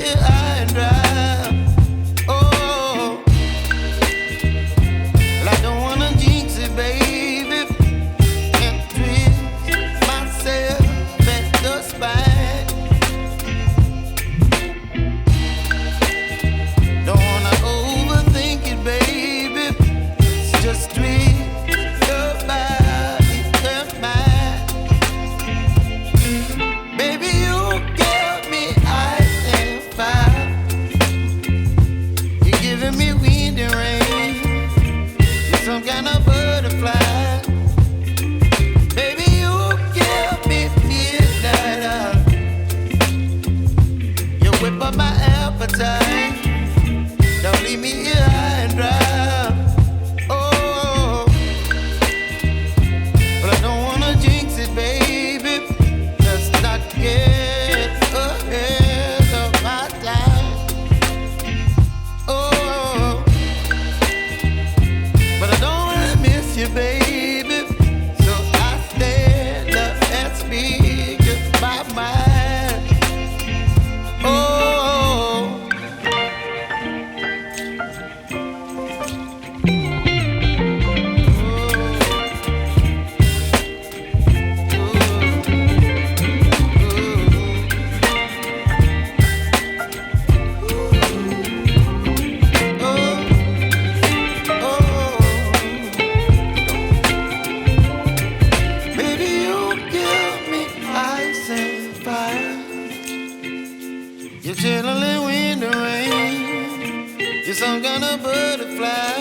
here high and dry. Oh, well, I don't wanna jinx it, baby, and twist myself at the spine. Don't wanna overthink it, baby. It's just twist your body and mine. Baby, you give me ice and fire. You're giving me wind and rain. You're some kind of butterfly. Baby, you give me midnight hour. You whip up my appetite. Don't leave me here high and dry. Oh, but I don't wanna jinx it, baby. Let's not get ahead of my time. Oh, but I don't wanna miss you, baby. So I stand up and speak my mind. Oh. Baby, you give me ice and fire. You're chilling in wind and rain. You're some kind of butterfly.